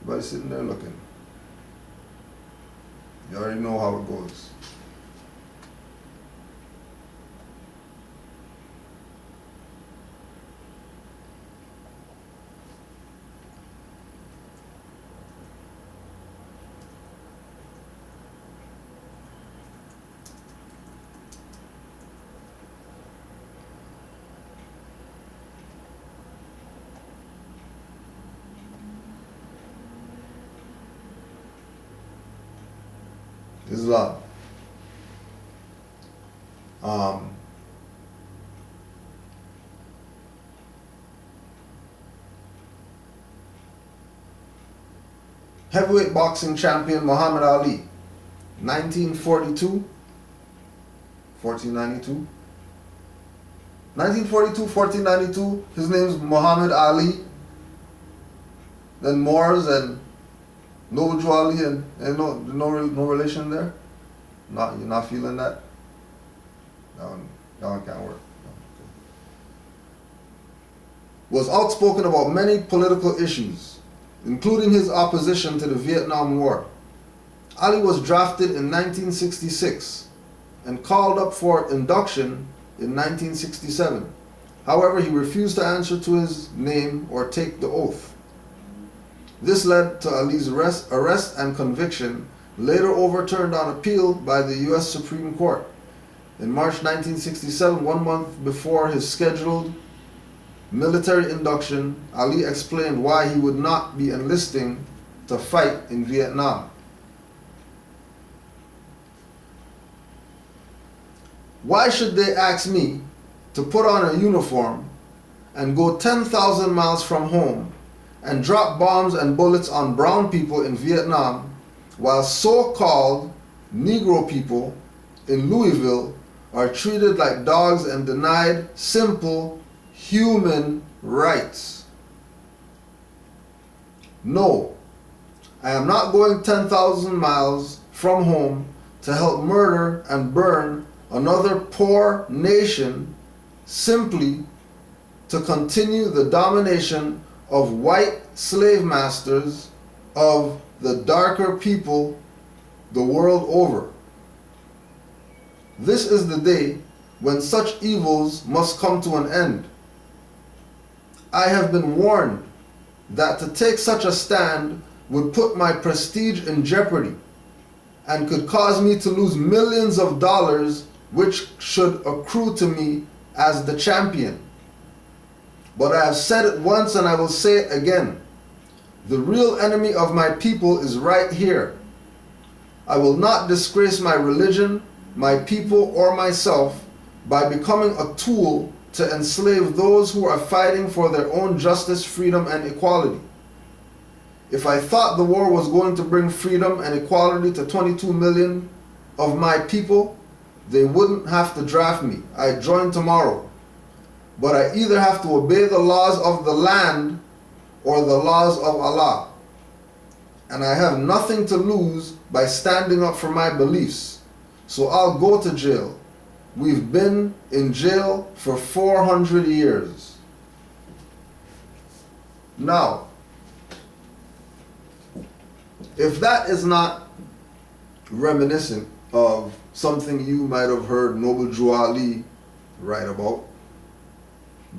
Everybody sitting there looking. You already know how it goes. Islam. Heavyweight boxing champion Muhammad Ali, 1942, 1492. 1942, 1492, his name's Muhammad Ali. Then Moors and Noble Ali and no relation there? You're not feeling that? That one can't work. Was outspoken about many political issues, including his opposition to the Vietnam War. Ali was drafted in 1966 and called up for induction in 1967. However, he refused to answer to his name or take the oath. This led to Ali's arrest and conviction, later overturned on appeal by the U.S. Supreme Court. In March 1967, 1 month before his scheduled military induction, Ali explained why he would not be enlisting to fight in Vietnam. Why should they ask me to put on a uniform and go 10,000 miles from home and drop bombs and bullets on brown people in Vietnam, while so-called Negro people in Louisville are treated like dogs and denied simple human rights? No, I am not going 10,000 miles from home to help murder and burn another poor nation simply to continue the domination of white slave masters of the darker people the world over. This is the day when such evils must come to an end. I have been warned that to take such a stand would put my prestige in jeopardy and could cause me to lose millions of dollars which should accrue to me as the champion. But I have said it once and I will say it again. The real enemy of my people is right here. I will not disgrace my religion, my people, or myself by becoming a tool to enslave those who are fighting for their own justice, freedom, and equality. If I thought the war was going to bring freedom and equality to 22 million of my people, they wouldn't have to draft me. I'd join tomorrow. But I either have to obey the laws of the land or the laws of Allah. And I have nothing to lose by standing up for my beliefs. So I'll go to jail. We've been in jail for 400 years. Now, if that is not reminiscent of something you might have heard Noble Drew Ali write about,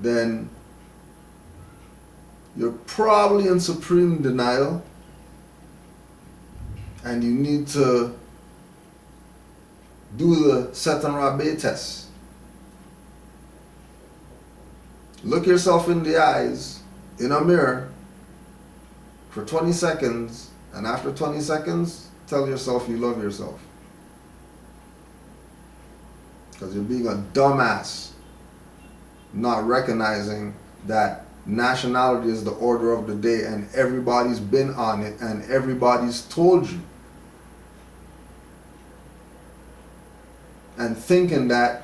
then you're probably in supreme denial and you need to do the Satan Rabbe test. Look yourself in the eyes in a mirror for 20 seconds, and after 20 seconds, tell yourself you love yourself. Because you're being a dumbass, not recognizing that nationality is the order of the day and everybody's been on it and everybody's told you. And thinking that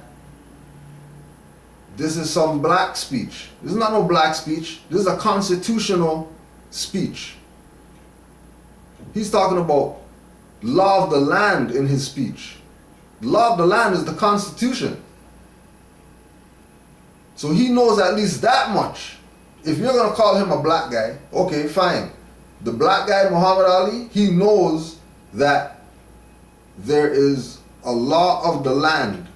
this is some black speech. This is not no black speech. This is a constitutional speech. He's talking about law of the land in his speech. Law of the land is the Constitution. So he knows at least that much. If you're going to call him a black guy, okay, fine. The black guy, Muhammad Ali, he knows that there is a law of the land.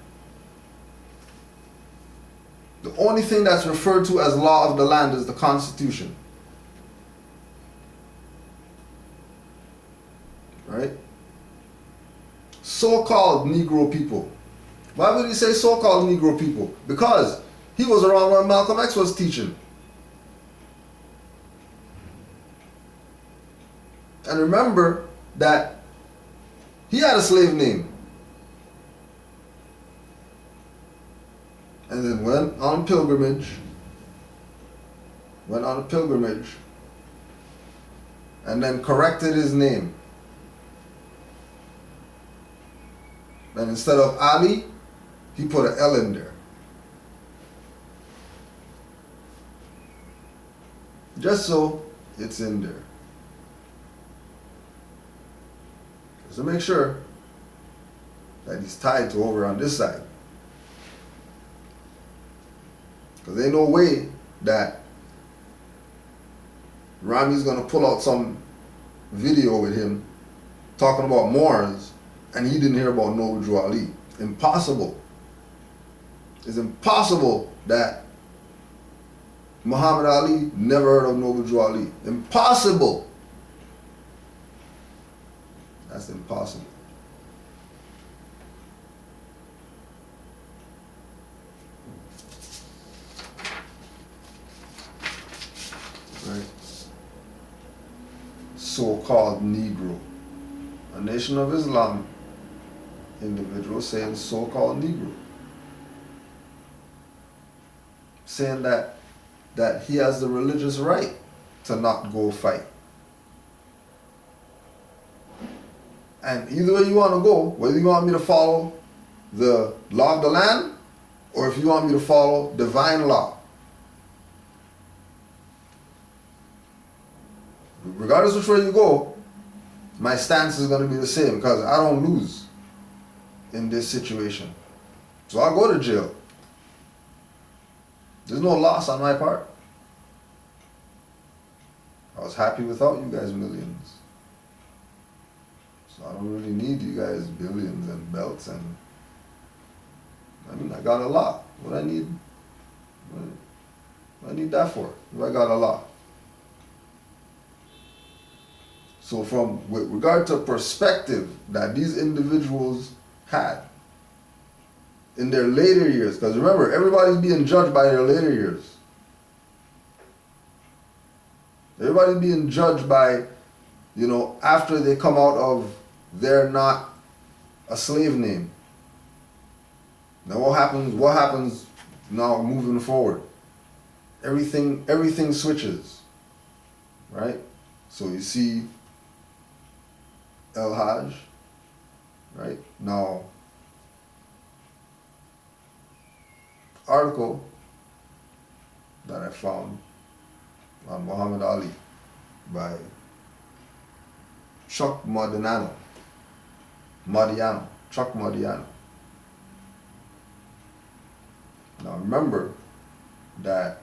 The only thing that's referred to as law of the land is the Constitution. Right? So-called Negro people. Why would he say so-called Negro people? Because he was around when Malcolm X was teaching. And remember that he had a slave name. And then went on a pilgrimage. And then corrected his name. And instead of Ali, he put an L in there. Just so it's in there. Just to make sure that he's tied to over on this side. Because ain't no way that Rami's going to pull out some video with him talking about Moors and he didn't hear about Noble Drew Ali. Impossible. It's impossible that Muhammad Ali never heard of Noble Drew Ali. Impossible. That's impossible. Right? So-called Negro. A Nation of Islam individual saying so-called Negro. Saying that he has the religious right to not go fight. And either way you want to go, whether you want me to follow the law of the land or if you want me to follow divine law. Regardless which way you go, my stance is going to be the same because I don't lose in this situation. So I'll go to jail. There's no loss on my part. I was happy without you guys millions. So I don't really need you guys billions and belts and I mean I got a lot. What I need that for? If I got a lot. So from with regard to perspective that these individuals had in their later years, because remember, everybody's being judged by their later years. Everybody's being judged by, after they come out of they're not a slave name. Now what happens now moving forward? Everything switches. Right? So you see El Hajj, right? Now article that I found on Muhammad Ali by Chuck Modiano. Chuck Modiano. Now remember that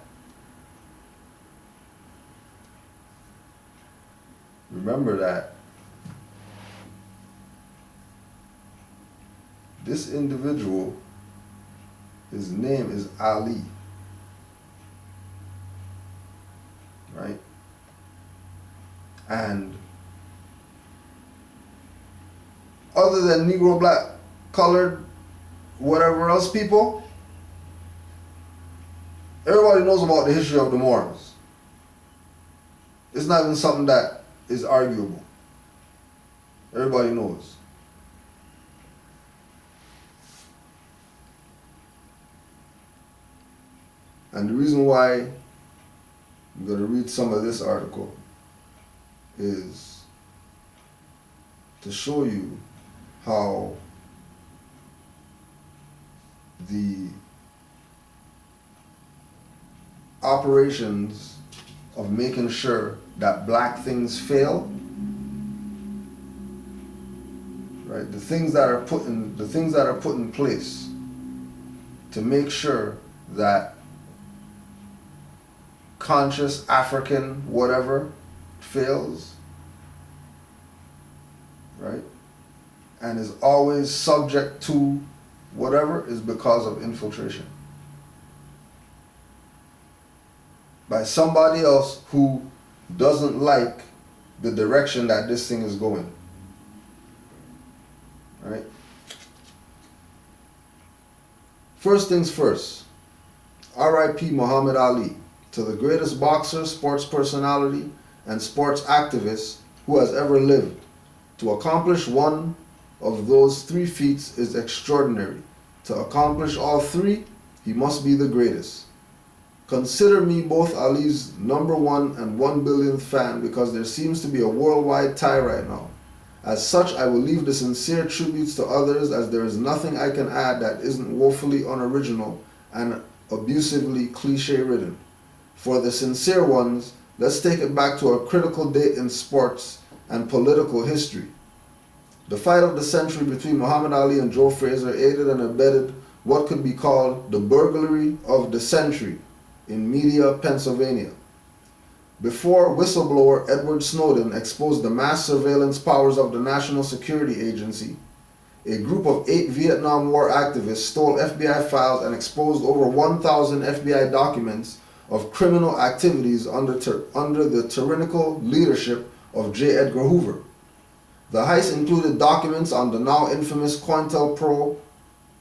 this individual, his name is Ali, right? And other than Negro, black, colored, whatever else people, everybody knows about the history of the Moors. It's not even something that is arguable. Everybody knows. And the reason why I'm going to read some of this article is to show you how the operations of making sure that black things fail, right? The things that are put in place to make sure that conscious African whatever fails right, and is always subject to whatever, is because of infiltration by somebody else who doesn't like the direction that this thing is going, right? First things first, R.I.P. Muhammad Ali, to the greatest boxer, sports personality, and sports activist who has ever lived. To accomplish one of those 3 feats is extraordinary. To accomplish all 3, he must be the greatest. Consider me both Ali's #1 and 1 billionth fan, because there seems to be a worldwide tie right now. As such, I will leave the sincere tributes to others, as there is nothing I can add that isn't woefully unoriginal and abusively cliche-ridden. For the sincere ones, let's take it back to a critical date in sports and political history. The fight of the century between Muhammad Ali and Joe Frazier aided and abetted what could be called the burglary of the century in Media, Pennsylvania. Before whistleblower Edward Snowden exposed the mass surveillance powers of the National Security Agency, a group of 8 Vietnam War activists stole FBI files and exposed over 1,000 FBI documents of criminal activities under the tyrannical leadership of J. Edgar Hoover. The heist included documents on the now infamous COINTELPRO,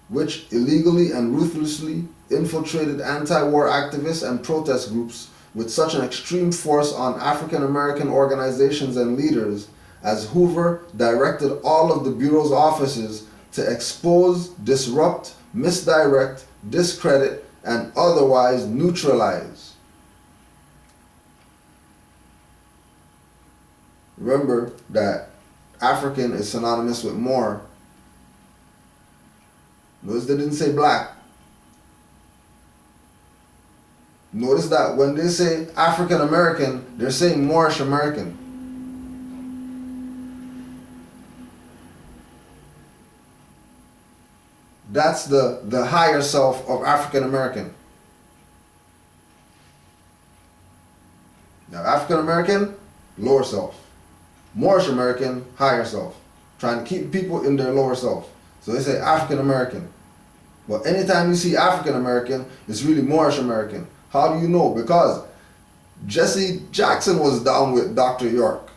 which illegally and ruthlessly infiltrated anti-war activists and protest groups with such an extreme force on African American organizations and leaders, as Hoover directed all of the Bureau's offices to expose, disrupt, misdirect, discredit, and otherwise neutralize. Remember that African is synonymous with Moor. Notice they didn't say black. Notice that when they say African American, they're saying Moorish American. That's the higher self of African American. Now African American, lower self. Moorish American, higher self. Trying to keep people in their lower self. So they say African American. But anytime you see African American, it's really Moorish American. How do you know? Because Jesse Jackson was down with Dr. York.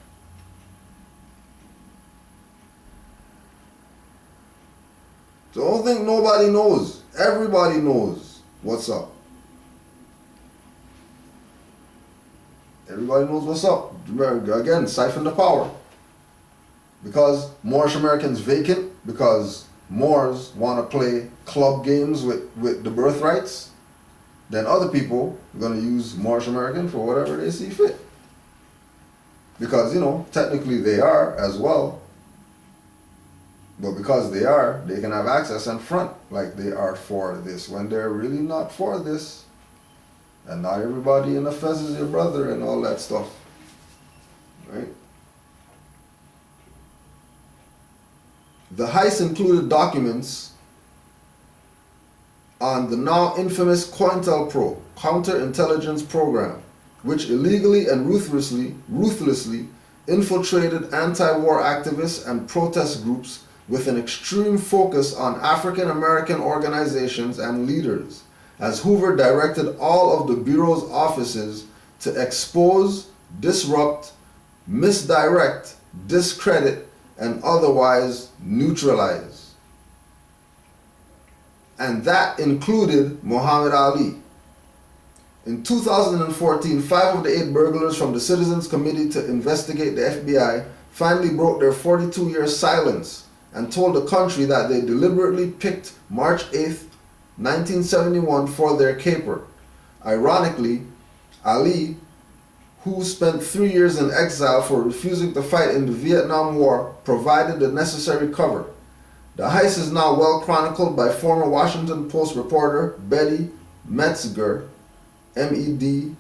So don't think nobody knows. Everybody knows what's up. Everybody knows what's up. Again, siphon the power. Because Moorish Americans vacant, because Moors want to play club games with the birthrights, then other people are going to use Moorish American for whatever they see fit. Because, you know, technically they are as well. But because they are, they can have access and front like they are for this, when they're really not for this. And not everybody in the fez is your brother and all that stuff. Right? The heist included documents on the now infamous COINTELPRO, counterintelligence program, which illegally and ruthlessly infiltrated anti-war activists and protest groups with an extreme focus on African American organizations and leaders, as Hoover directed all of the Bureau's offices to expose, disrupt, misdirect, discredit, and otherwise neutralize. And that included Muhammad Ali. In 2014, 5 of the 8 burglars from the Citizens Committee to investigate the FBI finally broke their 42-year silence and told the country that they deliberately picked March 8th, 1971 for their caper. Ironically, Ali, who spent 3 years in exile for refusing to fight in the Vietnam War, provided the necessary cover. The heist is now well chronicled by former Washington Post reporter Betty Metzger, Medsger,